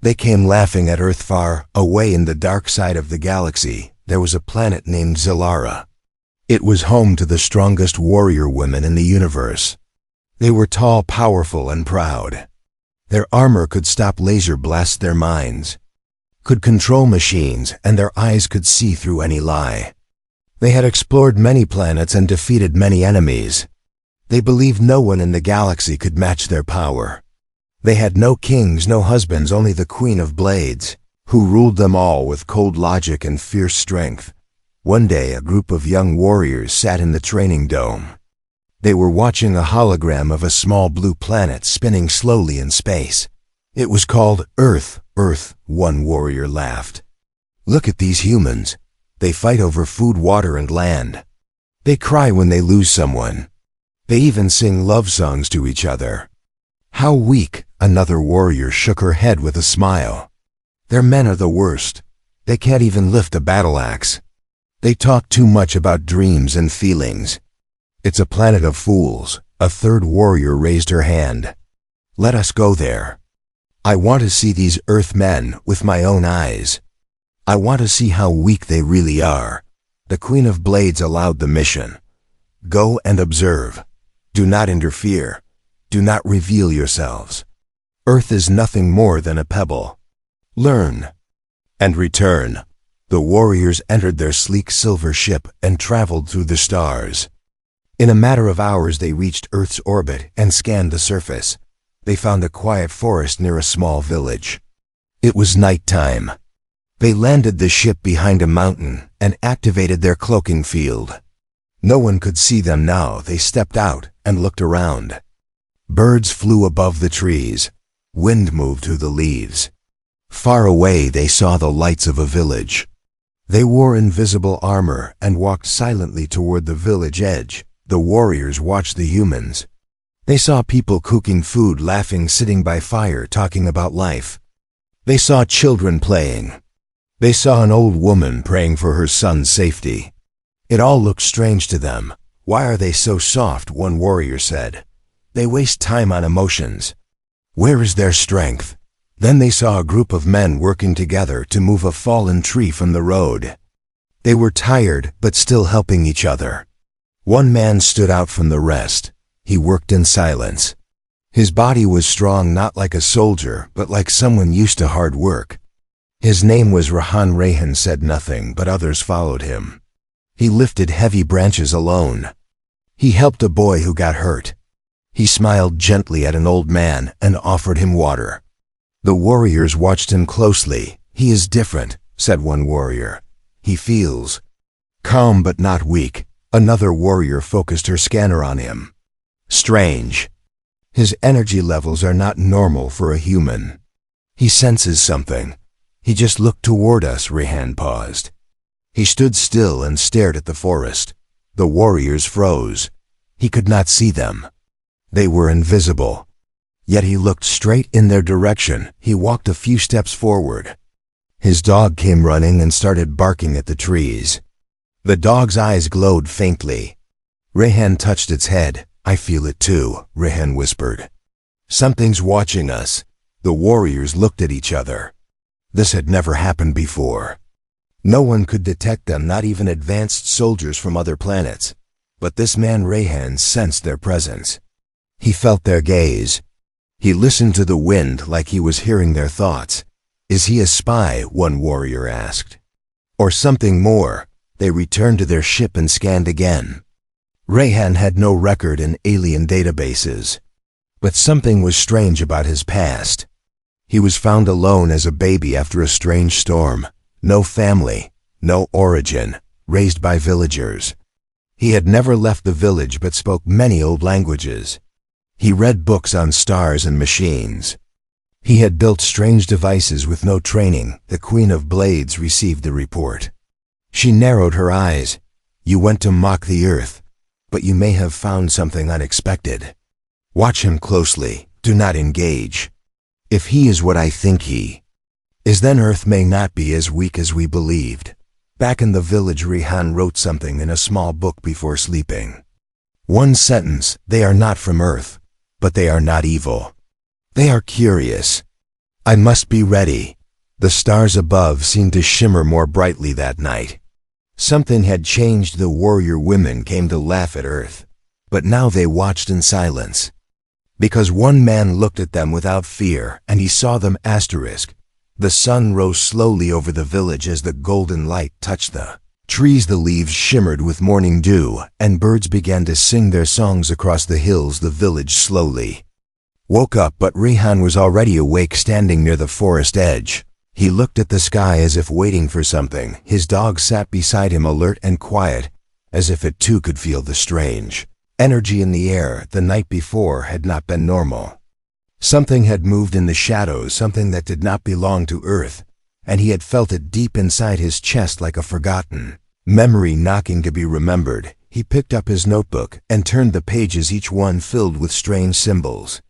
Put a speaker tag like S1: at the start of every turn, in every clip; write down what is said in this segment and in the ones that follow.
S1: They came laughing at Earth. Far away in the dark side of the galaxy, there was a planet named Zilara. It was home to the strongest warrior women in the universe. They were tall, powerful, and proud. Their armor could stop laser blasts, their minds could control machines, and their eyes could see through any lie. They had explored many planets and defeated many enemies. They believed no one in the galaxy could match their power. They had no kings, no husbands, only the Queen of Blades, who ruled them all with cold logic and fierce strength. One day, a group of young warriors sat in the training dome. They were watching a hologram of a small blue planet spinning slowly in space. It was called Earth. Earth, one warrior laughed. Look at these humans. They fight over food, water, and land. They cry when they lose someone. They even sing love songs to each other. How weak, another warrior shook her head with a smile. Their men are the worst. They can't even lift a battle axe. They talk too much about dreams and feelings. It's a planet of fools. A third warrior raised her hand. Let us go there. I want to see these Earth men with my own eyes. I want to see how weak they really are. The Queen of Blades allowed the mission. Go and observe. Do not interfere. Do not reveal yourselves. Earth is nothing more than a pebble. Learn and return. The warriors entered their sleek silver ship and traveled through the stars. In a matter of hours they reached Earth's orbit and scanned the surface. They found a quiet forest near a small village. It was nighttime. They landed the ship behind a mountain and activated their cloaking field. No one could see them now. They stepped out and looked around. Birds flew above the trees. Wind moved through the leaves. Far away they saw the lights of a village. They wore invisible armor and walked silently toward the village edge. The warriors watched the humans. They saw people cooking food, laughing, sitting by fire, talking about life. They saw children playing. They saw an old woman praying for her son's safety. It all looked strange to them. Why are they so soft? One warrior said. They waste time on emotions. Where is their strength? Then they saw a group of men working together to move a fallen tree from the road. They were tired, but still helping each other. One man stood out from the rest. He worked in silence. His body was strong, not like a soldier, but like someone used to hard work. His name was Rahan. Rahan said nothing, but others followed him. He lifted heavy branches alone. He helped a boy who got hurt. He smiled gently at an old man and offered him water. The warriors watched him closely. He is different, said one warrior. He feels calm but not weak. Another warrior focused her scanner on him. Strange. His energy levels are not normal for a human. He senses something. He just looked toward us. Rehan paused. He stood still and stared at the forest. The warriors froze. He could not see them. They were invisible. Yet he looked straight in their direction. He walked a few steps forward. His dog came running and started barking at the trees. The dog's eyes glowed faintly. Rehan touched its head. I feel it too, Rehan whispered. Something's watching us. The warriors looked at each other. This had never happened before. No one could detect them, not even advanced soldiers from other planets. But this man Rehan sensed their presence. He felt their gaze. He listened to the wind like he was hearing their thoughts. Is he a spy? One warrior asked. Or something more? They returned to their ship and scanned again. Rehan had no record in alien databases. But something was strange about his past. He was found alone as a baby after a strange storm. No family, no origin, raised by villagers. He had never left the village but spoke many old languages. He read books on stars and machines. He had built strange devices with no training. The Queen of Blades received the report. She narrowed her eyes. You went to mock the Earth, but you may have found something unexpected. Watch him closely. Do not engage. If he is what I think he is, then Earth may not be as weak as we believed. Back in the village, Rehan wrote something in a small book before sleeping. One sentence: they are not from Earth, but they are not evil. They are curious. I must be ready. The stars above seemed to shimmer more brightly that night. Something had changed. The warrior women came to laugh at Earth, but now they watched in silence. Because one man looked at them without fear, and he saw them. The sun rose slowly over the village as the golden light touched the trees. The leaves shimmered with morning dew, and birds began to sing their songs across the hills. The village slowly woke up, but Rehan was already awake, standing near the forest edge. He looked at the sky as if waiting for something. His dog sat beside him, alert and quiet, as if it too could feel the strange energy in the air. The night before had not been normal. Something had moved in the shadows, something that did not belong to Earth, and he had felt it deep inside his chest like a forgotten memory knocking to be remembered. He picked up his notebook and turned the pages, each one filled with strange symbols,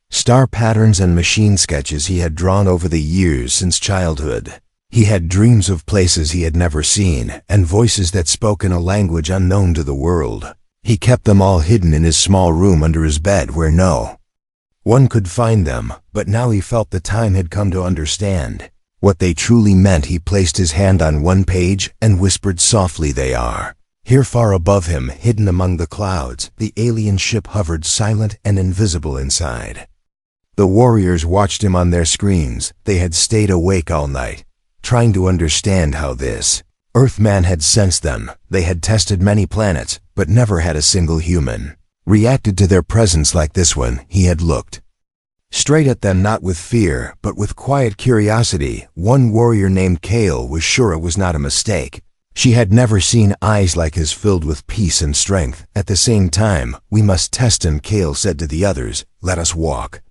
S1: star patterns and machine sketches he had drawn over the years since childhood. He had dreams of places he had never seen, and voices that spoke in a language unknown to the world. He kept them all hidden in his small room under his bed where no one could find them, but now he felt the time had come to understand what they truly meant. He placed his hand on one page and whispered softly, "They are here." Far above him, hidden among the clouds, the alien ship hovered, silent and invisible inside. The warriors watched him on their screens. They had stayed awake all night, trying to understand how this Earthman had sensed them. They had tested many planets, but never had a single human reacted to their presence like this one. He had looked straight at them, not with fear, but with quiet curiosity. One warrior named Kale was sure it was not a mistake. She had never seen eyes like his, filled with peace and strength. At the same time, "We must test him," Kale said to the others. "Let us walk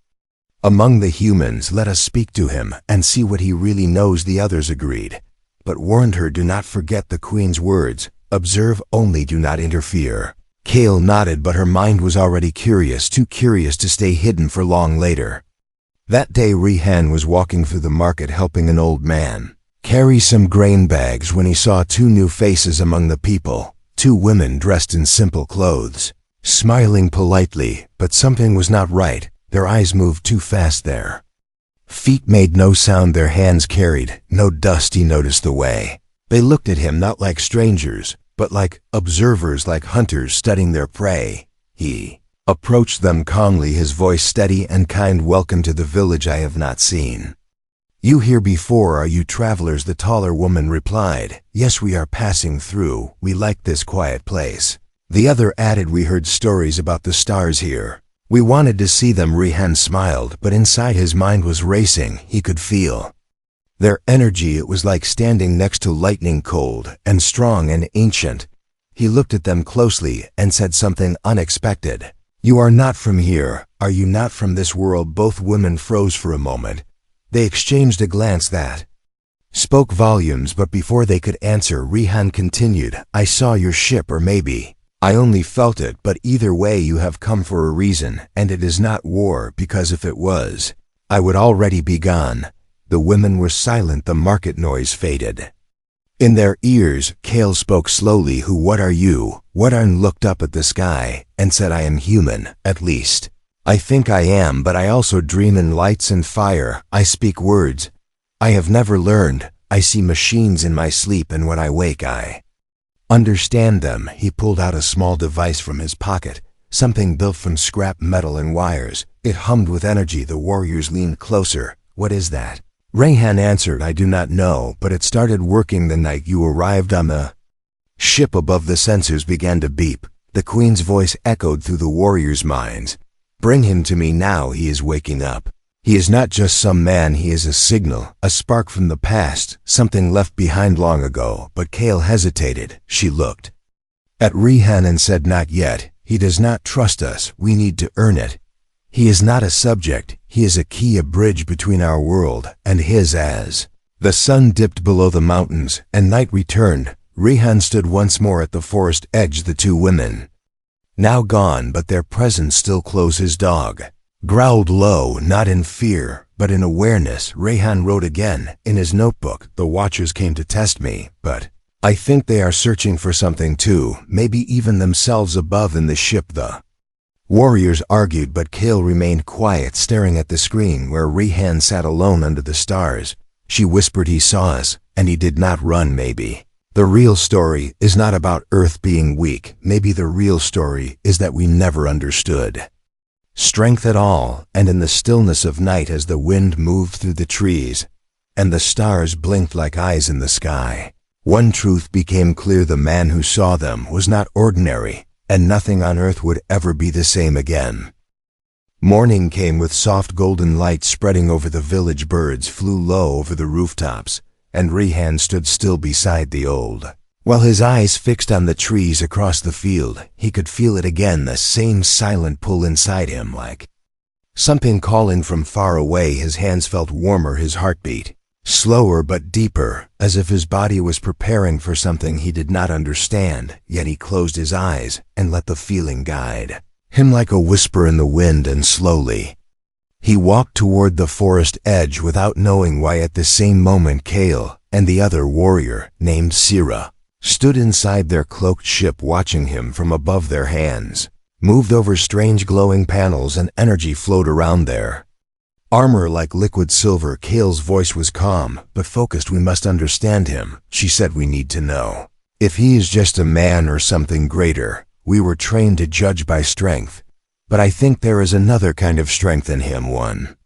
S1: among the humans. Let us speak to him and see what he really knows." The others agreed, but warned her, "Do not forget the Queen's words. Observe only, do not interfere." Kale nodded, but her mind was already curious, too curious to stay hidden for long. Later that day, Rehan was walking through the market helping an old man carry some grain bags when he saw two new faces among the people. Two women dressed in simple clothes, smiling politely, but something was not right. Their eyes moved too fast. Their feet made no sound. Their hands carried no dust. He noticed the way they looked at him, not like strangers, but like observers, like hunters studying their prey. He approached them calmly, his voice steady and kind. "Welcome to the village. I have not seen you here before. Are you travelers?" The taller woman replied, "Yes, we are passing through. We like this quiet place." The other added, "We heard stories about the stars here. We wanted to see them." Rehan smiled, but inside his mind was racing. He could feel their energy. It was like standing next to lightning, cold and strong and ancient. He looked at them closely and said something unexpected. "You are not from here. Are you not from this world?" Both women froze for a moment. They exchanged a glance that spoke volumes, but before they could answer, Rehan continued, "I saw your ship, or maybe I only felt it, but either way you have come for a reason, and it is not war, because if it was, I would already be gone." The women were silent. The market noise faded in their ears. Kale spoke slowly, What are you?" Wadarn looked up at the sky and said, "I am human. At least I think I am, but I also dream in lights and fire. I speak words I have never learned. I see machines in my sleep, and when I wake I understand them." He pulled out a small device from his pocket, something built from scrap metal and wires. It hummed with energy. The warriors leaned closer. "What is that?" Rehan answered, "I do not know, but it started working the night you arrived on the ship." Above, the sensors began to beep. The Queen's voice echoed through the warriors' minds. "Bring him to me now. He is waking up. He is not just some man, he is a signal, a spark from the past, something left behind long ago." But Kale hesitated. She looked at Rehan and said, "Not yet. He does not trust us. We need to earn it. He is not a subject. He is a key, a bridge between our world and his." As the sun dipped below the mountains and night returned, Rehan stood once more at the forest edge. The two women, now gone, but their presence still close. His dog growled low, not in fear, but in awareness. Rehan wrote again in his notebook, "The Watchers came to test me, but I think they are searching for something too, maybe even themselves above in the ship." The Warriors argued, but Kale remained quiet, staring at the screen where Rehan sat alone under the stars. She whispered, "He saw us, and he did not run, maybe. The real story is not about Earth being weak. Maybe the real story is that we never understood strength at all." And in the stillness of night, as the wind moved through the trees and the stars blinked like eyes in the sky, one truth became clear: the man who saw them was not ordinary, and nothing on Earth would ever be the same again. Morning came with soft golden light spreading over the village. Birds flew low over the rooftops, and Rehan stood still beside the old. While his eyes fixed on the trees across the field, he could feel it again, the same silent pull inside him, like something calling from far away. His hands felt warmer, his heart beat slower but deeper, as if his body was preparing for something he did not understand. Yet he closed his eyes and let the feeling guide him like a whisper in the wind, and slowly he walked toward the forest edge without knowing why. At the same moment, Kale and the other warrior, named Sira, stood inside their cloaked ship, watching him from above. Their hands moved over strange glowing panels, and energy flowed around their armor like liquid silver. Kale's voice was calm but focused. "We must understand him," she said. "We need to know if he is just a man or something greater. We were trained to judge by strength, but I think there is another kind of strength in him, one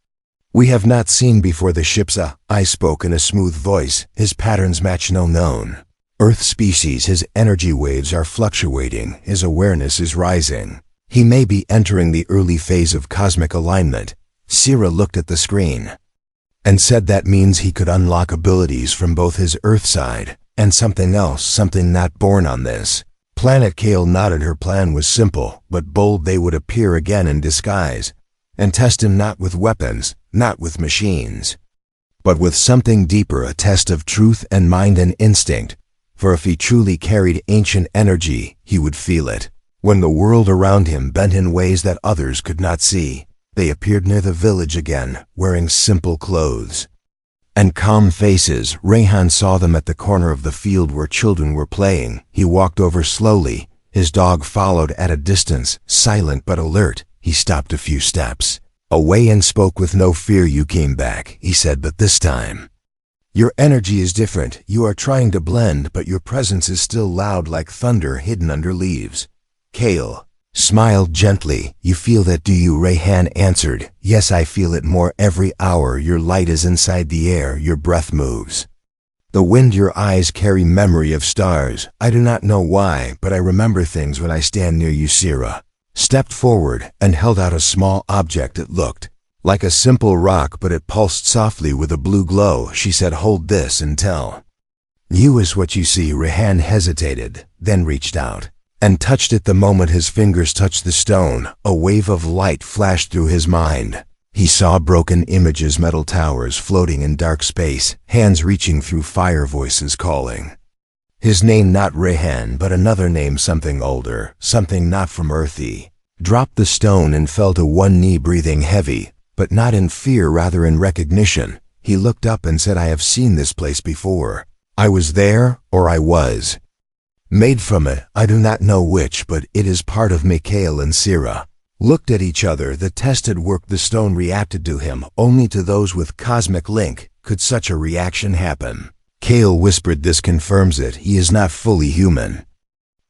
S1: we have not seen before." The ship's I spoke in a smooth voice. "His patterns match no known Earth species. His energy waves are fluctuating. His awareness is rising. He may be entering the early phase of cosmic alignment." Sira looked at the screen and said, "That means he could unlock abilities from both his Earth side and something else, something not born on this planet." Kale nodded. Her plan was simple but bold. They would appear again in disguise and test him, not with weapons, not with machines, but with something deeper, a test of truth and mind and instinct. For if he truly carried ancient energy, he would feel it. When the world around him bent in ways that others could not see, they appeared near the village again, wearing simple clothes and calm faces. Rehan saw them at the corner of the field where children were playing. He walked over slowly. His dog followed at a distance, silent but alert. He stopped a few steps away and spoke with no fear. "You came back," he said, "but this time your energy is different. You are trying to blend, but your presence is still loud like thunder hidden under leaves." Kale smiled gently. "You feel that, do you?" Rehan answered. "Yes, I feel it more every hour. Your light is inside the air. Your breath moves the wind. Your eyes carry memory of stars. I do not know why, but I remember things when I stand near you." Sira stepped forward and held out a small object. It looked like a simple rock, but it pulsed softly with a blue glow. She said, "Hold this and tell you is what you see." Rehan hesitated, then reached out and touched it. The moment his fingers touched the stone, a wave of light flashed through his mind. He saw broken images, metal towers floating in dark space, hands reaching through fire, voices calling his name. Not Rehan, but another name, something older, something not from Earth. He dropped the stone and fell to one knee, breathing heavy, but not in fear, rather in recognition. He looked up and said, "I have seen this place before. I was there, or I was made from it. I do not know which, but it is part of me." Kale and Sira looked at each other. The test had worked. The stone reacted to him. Only to those with cosmic link could such a reaction happen. Kale whispered, "This confirms it. He is not fully human.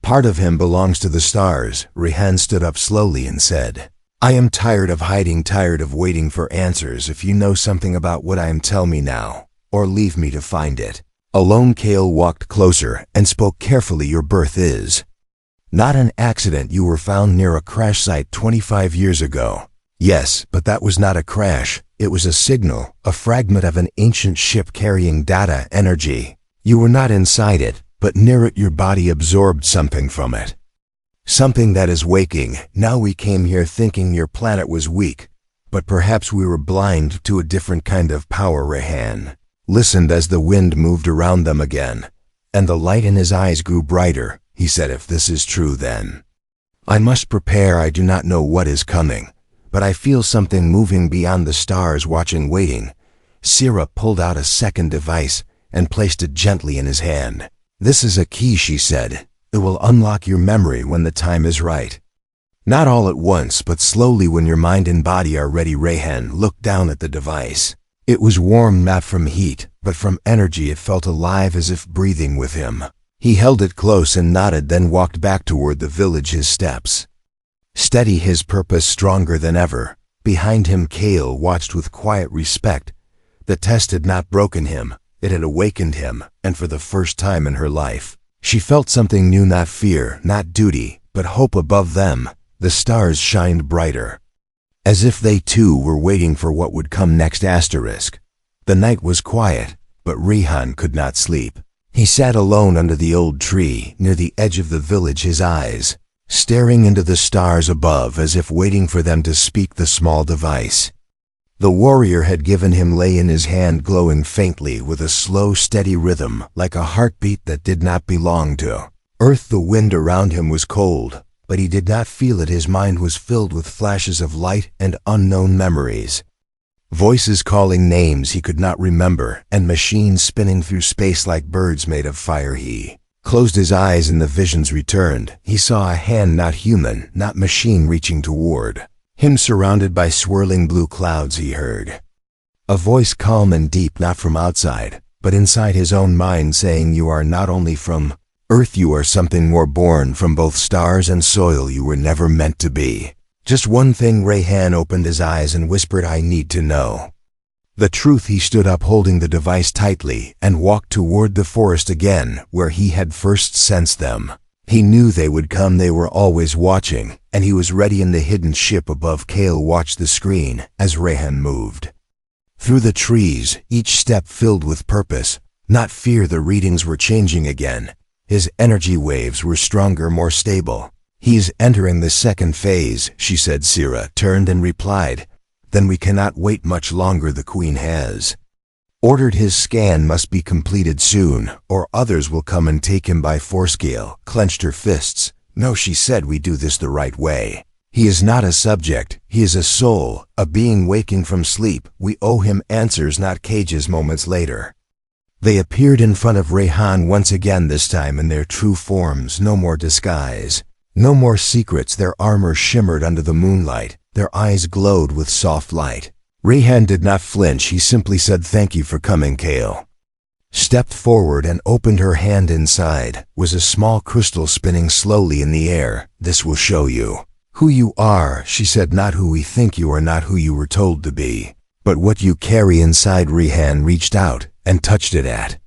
S1: Part of him belongs to the stars." Rehan stood up slowly and said, "I am tired of hiding, tired of waiting for answers. If you know something about what I am, tell me now, or leave me to find it alone." Kale walked closer and spoke carefully. "Your birth is not an accident. You were found near a crash site 25 years ago. Yes, but that was not a crash. It was a signal, a fragment of an ancient ship carrying data, energy. You were not inside it, but near it. Your body absorbed something from it, something that is waking. Now we came here thinking your planet was weak, but perhaps we were blind to a different kind of power." Rehan listened as the wind moved around them again, and the light in his eyes grew brighter. He said, "If this is true, then I must prepare. I do not know what is coming, but I feel something moving beyond the stars, watching, waiting." Sira pulled out a second device and placed it gently in his hand. "This is a key," she said. "It will unlock your memory when the time is right." Not all at once, but slowly when your mind and body are ready. Rayhan looked down at the device. It was warm not from heat, but from energy. It felt alive as if breathing with him. He held it close and nodded, then walked back toward the village, his steps steady, his purpose stronger than ever. Behind him, Kale watched with quiet respect. The test had not broken him, it had awakened him, and for the first time in her life, she felt something new, not fear, not duty, but hope above them. The stars shined brighter, as if they too were waiting for what would come next. The night was quiet, but Rayhan could not sleep. He sat alone under the old tree near the edge of the village, his eyes staring into the stars above as if waiting for them to speak. The small device the warrior had given him lay in his hand, glowing faintly with a slow, steady rhythm, like a heartbeat that did not belong to Earth. The wind around him was cold, but he did not feel it. His mind was filled with flashes of light and unknown memories. Voices calling names he could not remember, and machines spinning through space like birds made of fire. He closed his eyes and the visions returned. He saw a hand, not human, not machine, reaching toward him, surrounded by swirling blue clouds. He heard a voice, calm and deep, not from outside, but inside his own mind, saying, "You are not only from Earth, you are something more, born from both stars and soil. You were never meant to be just one thing." Rayhan opened his eyes and whispered, "I need to know the truth." He stood up, holding the device tightly, and walked toward the forest again, where he had first sensed them. He knew they would come. They were always watching, and he was ready. In the hidden ship above, Kale watched the screen as Rayhan moved through the trees, each step filled with purpose, not fear. The readings were changing again. His energy waves were stronger, more stable. "He's entering the second phase," she said. Sira turned and replied, "Then we cannot wait much longer. The Queen has ordered his scan must be completed soon, or others will come and take him by force." Kale clenched her fists. "No," she said, "we do this the right way. He is not a subject, he is a soul, a being waking from sleep. We owe him answers, not cages." Moments later, they appeared in front of Rayhan once again, this time in their true forms. No more disguise, no more secrets. Their armor shimmered under the moonlight. Their eyes glowed with soft light. Rayhan did not flinch. He simply said, "Thank you for coming." Kale stepped forward and opened her hand. Inside was a small crystal spinning slowly in the air. "This will show you who you are," she said. "Not who we think you are, not who you were told to be, but what you carry inside." Rayhan reached out and touched it at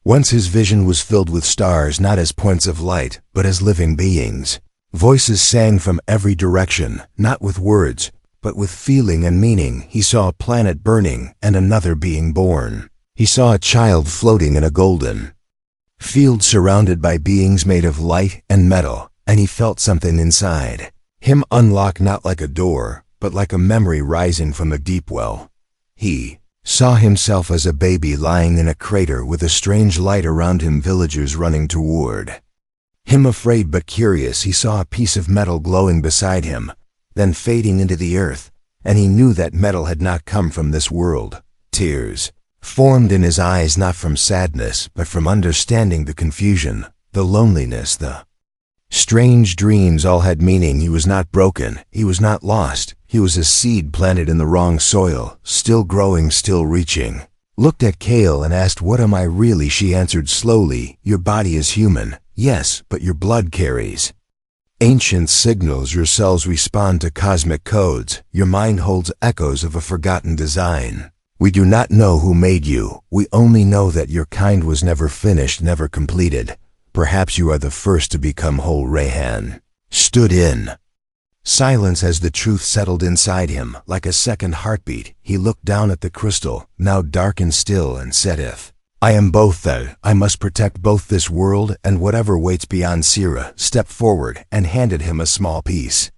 S1: once. His vision was filled with stars, not as points of light, but as living beings. Voices sang from every direction, not with words, but with feeling and meaning. He saw a planet burning and another being born. He saw a child floating in a golden field surrounded by beings made of light and metal, and he felt something inside him unlock, not like a door, but like a memory rising from a deep well. He saw himself as a baby lying in a crater with a strange light around him, villagers running toward him, afraid but curious. He saw a piece of metal glowing beside him, then fading into the earth, and he knew that metal had not come from this world. Tears formed in his eyes, not from sadness, but from understanding. The confusion, the loneliness, the strange dreams all had meaning. He was not broken, he was not lost. He was a seed planted in the wrong soil, still growing, still reaching. Looked at Kale and asked, "What am I really?" She answered slowly, "Your body is human, yes, but your blood carries ancient signals. Your cells respond to cosmic codes. Your mind holds echoes of a forgotten design. We do not know who made you. We only know that your kind was never finished, never completed. Perhaps you are the first to become whole." Rayhan stood in silence as the truth settled inside him like a second heartbeat. He looked down at the crystal, now dark and still, and said, "If I am both, then I must protect both this world and whatever waits beyond." Sira stepped forward and handed him a small piece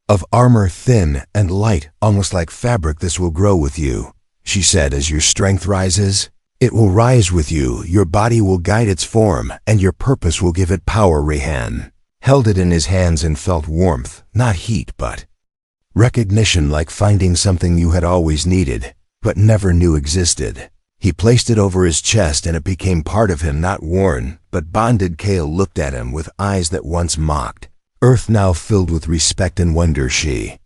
S1: of armor, thin and light, almost like fabric. "This will grow with you," she said. "As your strength rises, it will rise with you. Your body will guide its form, and your purpose will give it power." Rayhan held it in his hands and felt warmth, not heat, but recognition, like finding something you had always needed, but never knew existed. He placed it over his chest and it became part of him, not worn, but bonded. Kale looked at him with eyes that once mocked, Earth now filled with respect and wonder. She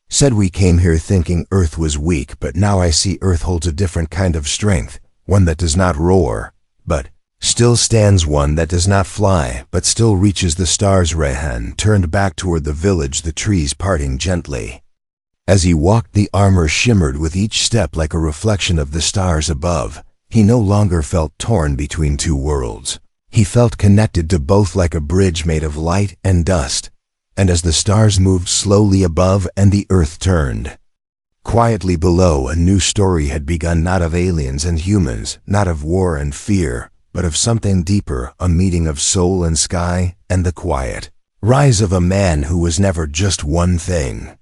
S1: said, "We came here thinking Earth was weak, but now I see Earth holds a different kind of strength, one that does not roar, but still stands, one that does not fly, but still reaches the stars." Rehan turned back toward the village, the trees parting gently. As he walked, the armor shimmered with each step like a reflection of the stars above. He no longer felt torn between two worlds. He felt connected to both like a bridge made of light and dust. And as the stars moved slowly above and the earth turned quietly below, a new story had begun, not of aliens and humans, not of war and fear, but of something deeper, a meeting of soul and sky, and the quiet rise of a man who was never just one thing.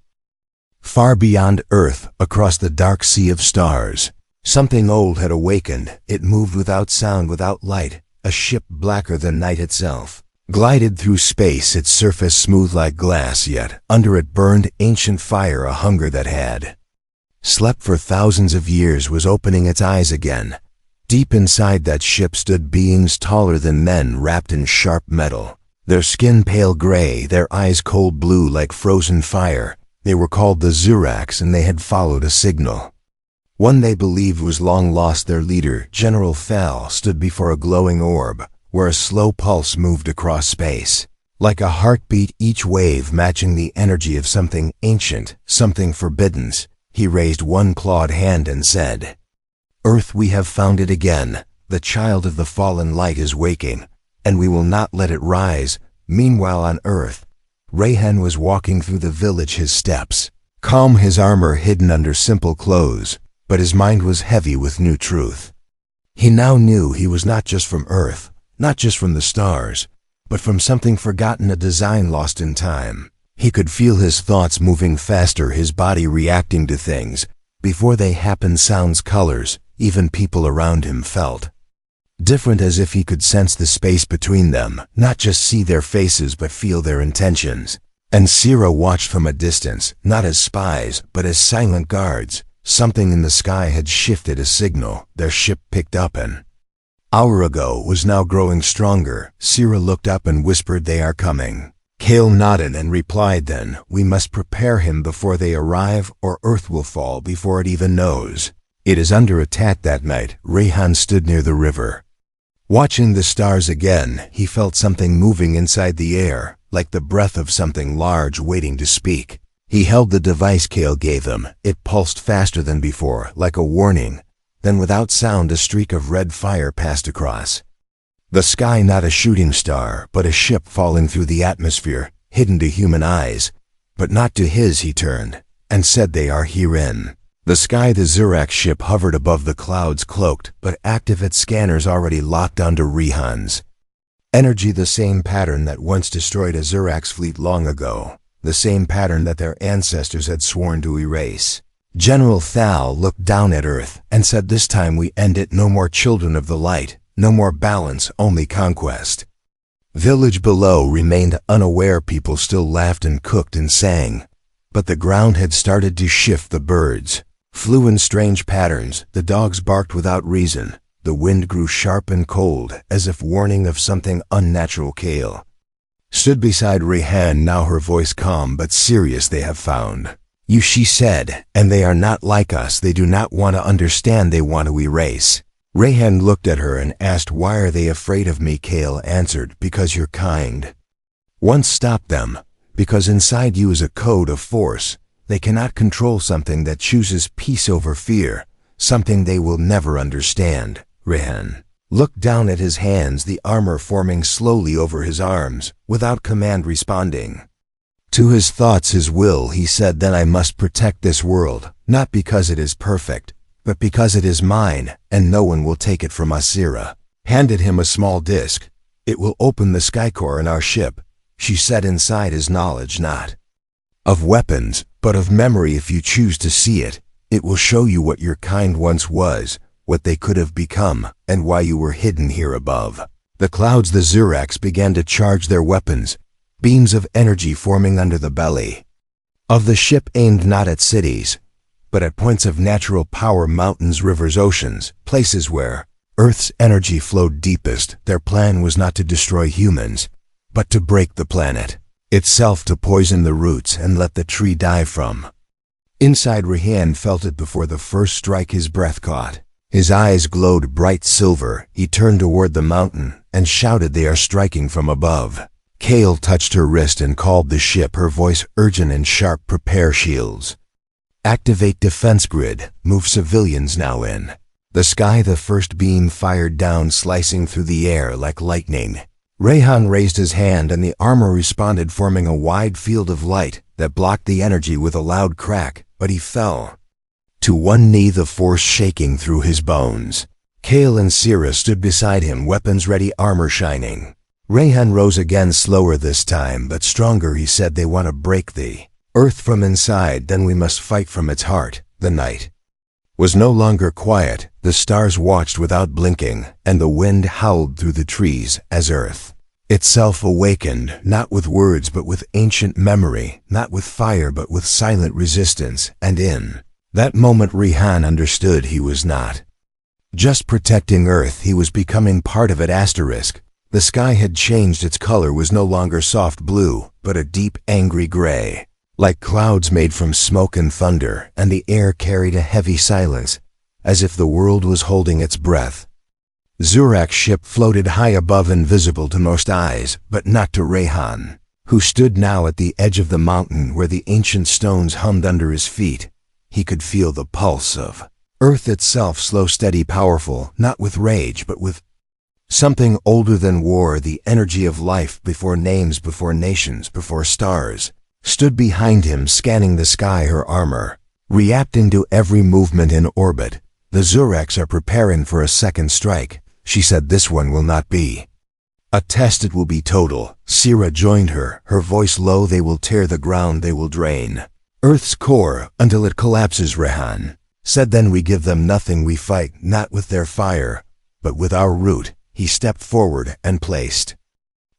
S1: Far beyond Earth, across the dark sea of stars, something old had awakened. It moved without sound, without light. A ship blacker than night itself glided through space, its surface smooth like glass, yet under it burned ancient fire. A hunger that had slept for thousands of years was opening its eyes again. Deep inside that ship stood beings taller than men, wrapped in sharp metal, their skin pale gray, their eyes cold blue like frozen fire. They were called the Zurax, and they had followed a signal. One they believed was long lost. Their leader, General Fell, stood before a glowing orb, where a slow pulse moved across space. Like a heartbeat, each wave matching the energy of something ancient, something forbidden. He raised one clawed hand and said, "Earth, we have found it again. The child of the fallen light is waking, and we will not let it rise." Meanwhile on Earth, Rehan was walking through the village, his steps calm, his armor hidden under simple clothes, but his mind was heavy with new truth. He now knew he was not just from Earth, not just from the stars, but from something forgotten, a design lost in time. He could feel his thoughts moving faster, his body reacting to things before they happened, sounds, colors, even people around him felt different, as if he could sense the space between them, not just see their faces but feel their intentions. And Sira watched from a distance, not as spies, but as silent guards. Something in the sky had shifted, a signal their ship picked up an hour ago was now growing stronger. Sira looked up and whispered, "They are coming." Kale nodded and replied, "Then we must prepare him before they arrive, or Earth will fall before it even knows it is under attack." That night, Rehan stood near the river, watching the stars again. He felt something moving inside the air, like the breath of something large waiting to speak. He held the device Kale gave him. It pulsed faster than before, like a warning. Then without sound, a streak of red fire passed across the sky, not a shooting star, but a ship falling through the atmosphere, hidden to human eyes, but not to his. He turned and said, "They are herein." The sky, the Zurax ship hovered above the clouds, cloaked, but active, its scanners already locked onto Rehan's energy, the same pattern that once destroyed a Zurax fleet long ago, the same pattern that their ancestors had sworn to erase. General Thal looked down at Earth and said, "This time we end it. No more children of the light, no more balance, only conquest." Village below remained unaware. People still laughed and cooked and sang, but the ground had started to shift. The birds flew in strange patterns, the dogs barked without reason, the wind grew sharp and cold, as if warning of something unnatural. Kale stood beside Rehan, now her voice calm but serious. "They have found you," she said, "and they are not like us. They do not want to understand, they want to erase." Rehan looked at her and asked, "Why are they afraid of me?" Kale answered, "Because your kind once stopped them, because inside you is a code of force. They cannot control something that chooses peace over fear, something they will never understand." Rehan looked down at his hands, the armor forming slowly over his arms, without command responding to his thoughts, his will. He said, "Then I must protect this world, not because it is perfect, but because it is mine, and no one will take it from us." Sira handed him a small disc. "It will open the skycore in our ship," she said. "Inside is knowledge, not of weapons, but of memory. If you choose to see it, it will show you what your kind once was, what they could have become, and why you were hidden here above." The clouds, the Zurax, began to charge their weapons, beams of energy forming under the belly of the ship, aimed not at cities, but at points of natural power, mountains, rivers, oceans, places where Earth's energy flowed deepest. Their plan was not to destroy humans, but to break the planet. itself to poison the roots and let the tree die from. Inside Rehan felt it before the first strike his breath caught. His eyes glowed bright silver. He turned toward the mountain and shouted, "They are striking from above." Kale touched her wrist and called the ship, her voice urgent and sharp, "Prepare shields. Activate defense grid. Move civilians now in." The sky, the first beam fired down, slicing through the air like lightning. Rehan raised his hand and the armor responded, forming a wide field of light that blocked the energy with a loud crack, but he fell to one knee, the force shaking through his bones. Kale and Sira stood beside him, weapons ready, armor shining. Rehan rose again, slower this time, but stronger. He said, "They want to break the earth from inside, then we must fight from its heart." The night was no longer quiet. The stars watched without blinking, and the wind howled through the trees as Earth itself awakened, not with words but with ancient memory, not with fire but with silent resistance. And in that moment Rehan understood he was not just protecting Earth, he was becoming part of it. Asterisk. The sky had changed. Its color was no longer soft blue, but a deep, angry gray, like clouds made from smoke and thunder, and the air carried a heavy silence, as if the world was holding its breath. Zurak's ship floated high above, invisible to most eyes, but not to Rehan, who stood now at the edge of the mountain where the ancient stones hummed under his feet. He could feel the pulse of Earth itself, slow, steady, powerful, not with rage, but with something older than war. The energy of life, before names, before nations, before stars, stood behind him, scanning the sky, her armor reacting to every movement in orbit. "The Zuraks are preparing for a second strike," she said. "This one will not be a test, it will be total." Sira joined her, her voice low. "They will tear the ground, they will drain Earth's core until it collapses," Rehan said. "Then we give them nothing. We fight not with their fire, but with our root." He stepped forward and placed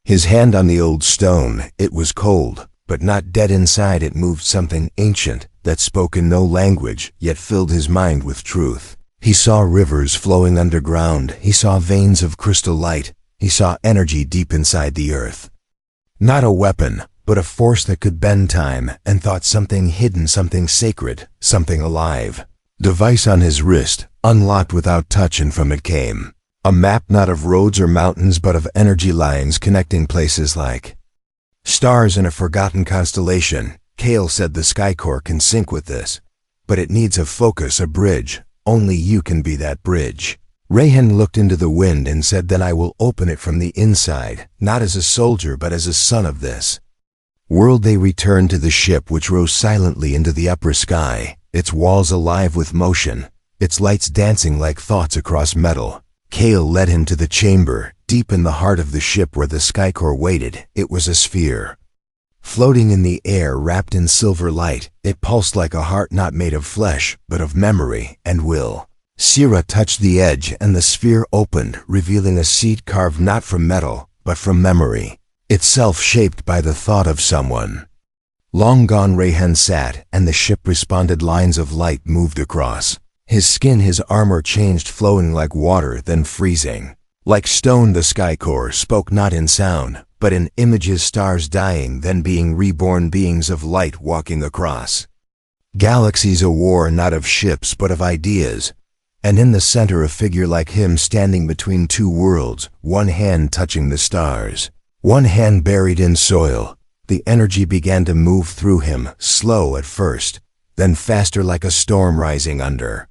S1: his hand on the old stone. It was cold, but not dead. Inside it moved something ancient that spoke in no language, yet filled his mind with truth. He saw rivers flowing underground. He saw veins of crystal light. He saw energy deep inside the earth. Not a weapon, but a force that could bend time and thought, something hidden, something sacred, something alive. Device on his wrist, unlocked without touch, and from it came a map, not of roads or mountains, but of energy lines connecting places like stars in a forgotten constellation. Kale said, "The Skycore can sync with this, but it needs a focus, a bridge. Only you can be that bridge." Rehan looked into the wind and said, "Then I will open it from the inside, not as a soldier but as a son of this world." They returned to the ship, which rose silently into the upper sky, its walls alive with motion, its lights dancing like thoughts across metal. Kale led him to the chamber, deep in the heart of the ship where the Skycore waited. It was a sphere, floating in the air, wrapped in silver light. It pulsed like a heart, not made of flesh, but of memory and will. Sira touched the edge, and the sphere opened, revealing a seat carved not from metal, but from memory, itself shaped by the thought of someone long gone. Rehan sat, and the ship responded. Lines of light moved across his skin. His armor changed, flowing like water, then freezing like stone. The Skycore spoke not in sound, but in images, stars dying, then being reborn, beings of light walking across galaxies. A war not of ships, but of ideas. And in the center a figure like him, standing between two worlds, one hand touching the stars, one hand buried in soil. The energy began to move through him, slow at first, then faster, like a storm rising under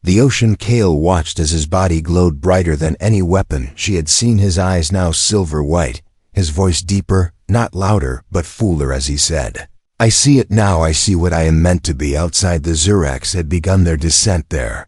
S1: the ocean. Kale watched as his body glowed brighter than any weapon she had seen. His eyes now silver white, his voice deeper, not louder, but fuller, as he said, "I see it now. I see what I am meant to be." Outside, the Zuraks had begun their descent. Their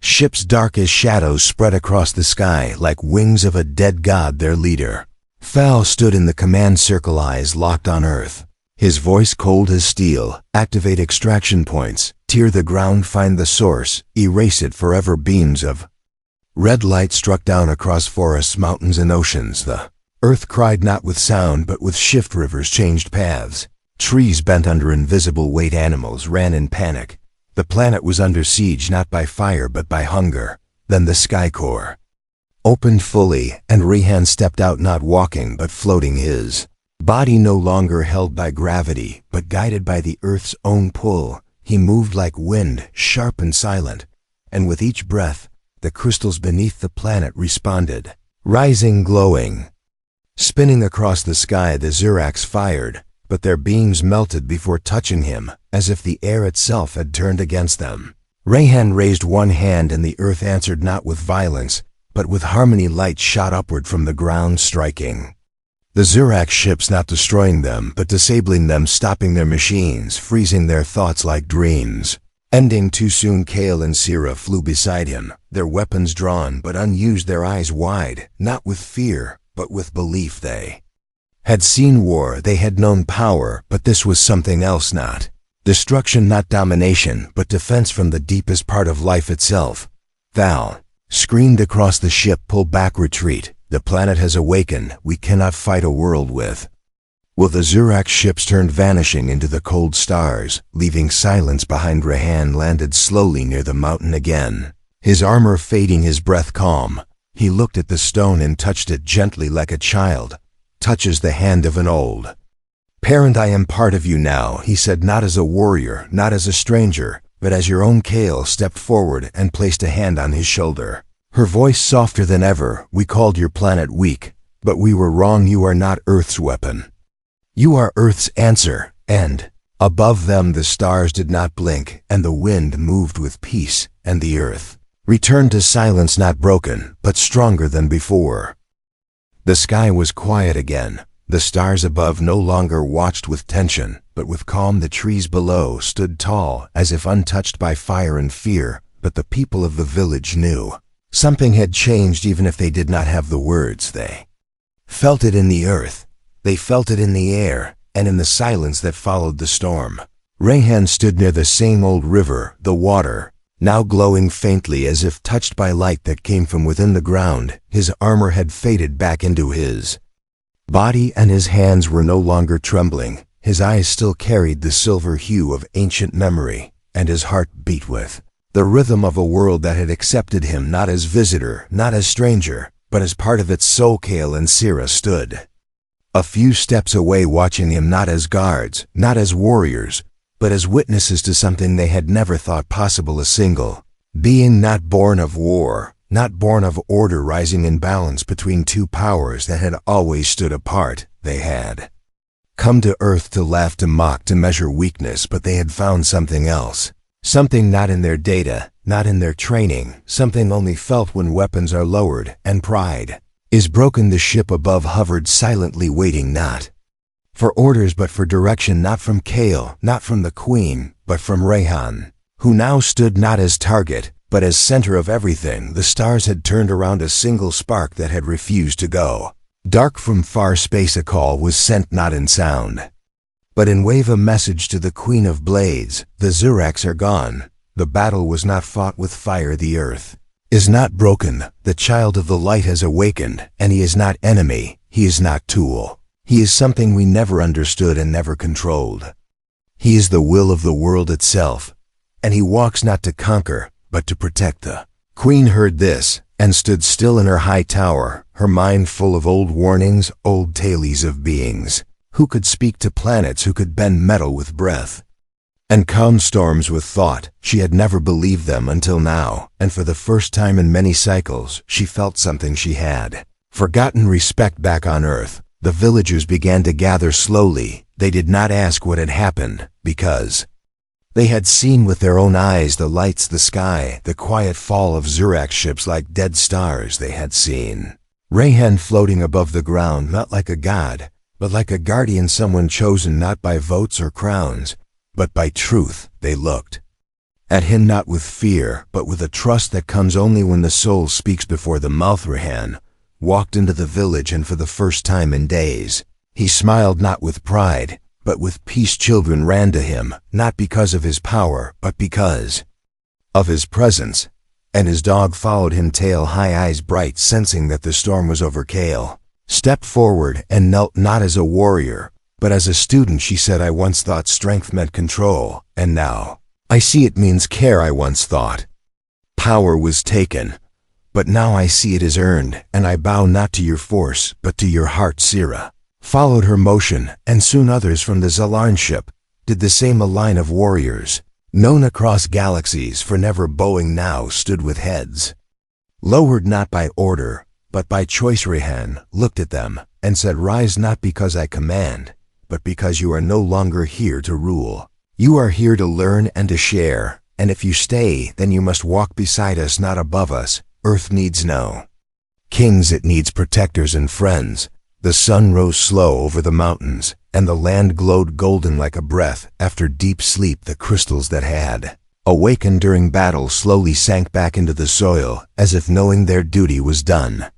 S1: ships, dark as shadows, spread across the sky like wings of a dead god. Their leader, Fal, stood in the command circle, eyes locked on Earth. His voice cold as steel. "Activate extraction points. Tear the ground, find the source, erase it forever." Beams of red light struck down across forests, mountains, and oceans. The Earth cried not with sound, but with shift. Rivers changed paths. Trees bent under invisible weight. Animals ran in panic. The planet was under siege, not by fire, but by hunger. Then the Skycore opened fully, and Rehan stepped out, not walking, but floating, his Body no longer held by gravity, but guided by the Earth's own pull, he moved like wind, sharp and silent, and with each breath, the crystals beneath the planet responded, rising glowing. Spinning across the sky, the Ziracs fired, but their beams melted before touching him, as if the air itself had turned against them. Rayhan raised one hand and the Earth answered not with violence, but with harmony. Light shot upward from the ground, striking the Zirac ships, not destroying them, but disabling them, stopping their machines, freezing their thoughts like dreams. Ending too soon, Kale and Sira flew beside him, their weapons drawn but unused, their eyes wide, not with fear, but with belief. They had seen war, they had known power, but this was something else. Not destruction, not domination, but defense from the deepest part of life itself. Val screamed across the ship, pull back, retreat. The planet has awakened, we cannot fight a world with. Well, the Zirac ships turned, vanishing into the cold stars, leaving silence behind. Rayhan landed slowly near the mountain again, his armor fading, his breath calm. He looked at the stone and touched it gently, like a child touches the hand of an old parent. I am part of you now, he said, not as a warrior, not as a stranger, but as your own. Kale stepped forward and placed a hand on his shoulder, her voice softer than ever. We called your planet weak, but we were wrong. You are not Earth's weapon. You are Earth's answer. And above them the stars did not blink, and the wind moved with peace, and the Earth returned to silence, not broken, but stronger than before. The sky was quiet again. The stars above no longer watched with tension, but with calm. The trees below stood tall, as if untouched by fire and fear, but the people of the village knew something had changed, even if they did not have the words. They felt it in the earth, they felt it in the air, and in the silence that followed the storm. Rayhan stood near the same old river, the water now glowing faintly as if touched by light that came from within the ground. His armor had faded back into his body, and his hands were no longer trembling. His eyes still carried the silver hue of ancient memory, and his heart beat with the rhythm of a world that had accepted him, not as visitor, not as stranger, but as part of its soul. Kale and Sira stood a few steps away, watching him, not as guards, not as warriors, but as witnesses to something they had never thought possible. A single being, not born of war, not born of order, rising in balance between two powers that had always stood apart. They had come to Earth to laugh, to mock, to measure weakness, but they had found something else. Something not in their data, not in their training, something only felt when weapons are lowered and pride is broken. The ship above hovered silently, waiting not for orders but for direction, not from Kale, not from the Queen, but from Rayhan, who now stood not as target, but as center of everything. The stars had turned around a single spark that had refused to go dark. From far space a call was sent, not in sound, but in wave, a message to the Queen of Blades. The Ziracs are gone. The battle was not fought with fire. The Earth is not broken. The child of the light has awakened, and he is not enemy, he is not tool. He is something we never understood and never controlled. He is the will of the world itself, and he walks not to conquer, but to protect. The Queen heard this, and stood still in her high tower, her mind full of old warnings, old tales of beings who could speak to planets, who could bend metal with breath, and calm storms with thought. She had never believed them until now, and for the first time in many cycles, she felt something she had forgotten: respect back on Earth. The villagers began to gather slowly. They did not ask what had happened, because they had seen with their own eyes the lights, the sky, the quiet fall of Zirac ships like dead stars. They had seen Rayhan floating above the ground, not like a god, but like a guardian, someone chosen not by votes or crowns, but by truth. They looked at him not with fear, but with a trust that comes only when the soul speaks before the mouth. Rayhan walked into the village, and for the first time in days, he smiled not with pride, but with peace. Children ran to him, not because of his power, but because of his presence, and his dog followed him, tail high, eyes bright, sensing that the storm was over. Kale stepped forward and knelt, not as a warrior, but as a student. She said, I once thought strength meant control, and now I see it means care. I once thought power was taken, but now I see it is earned, and I bow not to your force, but to your heart. Sira followed her motion, and soon others from the Zalaran ship did the same. A line of warriors, known across galaxies for never bowing, now stood with heads lowered, not by order, but by choice. Rehan looked at them and said, "Rise, not because I command, but because you are no longer here to rule. You are here to learn and to share, and if you stay, then you must walk beside us, not above us. Earth needs no kings, it needs protectors and friends." The sun rose slow over the mountains, and the land glowed golden like a breath after deep sleep. The crystals that had awakened during battle slowly sank back into the soil, as if knowing their duty was done.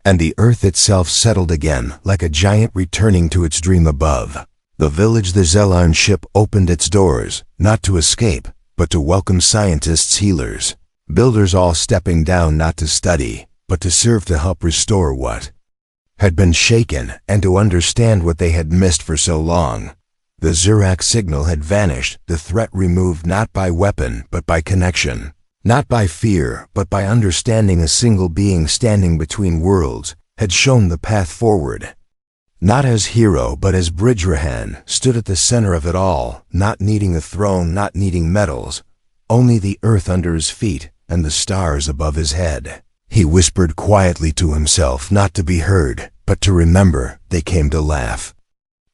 S1: And the earth itself settled again, like a giant returning to its dream above the village. The Zalaran ship opened its doors, not to escape, but to welcome scientists, healers, builders, all stepping down not to study, but to serve, to help restore what had been shaken, and to understand what they had missed for so long. The Zurak signal had vanished, the threat removed, not by weapon, but by connection, not by fear, but by understanding. A single being standing between worlds had shown the path forward. Not as hero, but as bridge. Rehan stood at the center of it all, not needing a throne, not needing medals, only the earth under his feet and the stars above his head. He whispered quietly to himself, not to be heard, but to remember. They came to laugh,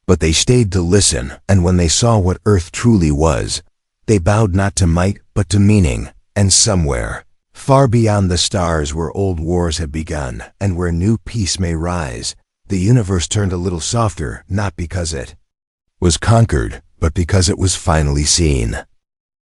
S1: but they stayed to listen, and when they saw what Earth truly was, they bowed not to might, but to meaning. And somewhere, far beyond the stars, where old wars have begun, and where new peace may rise, the universe turned a little softer, not because it was conquered, but because it was finally seen.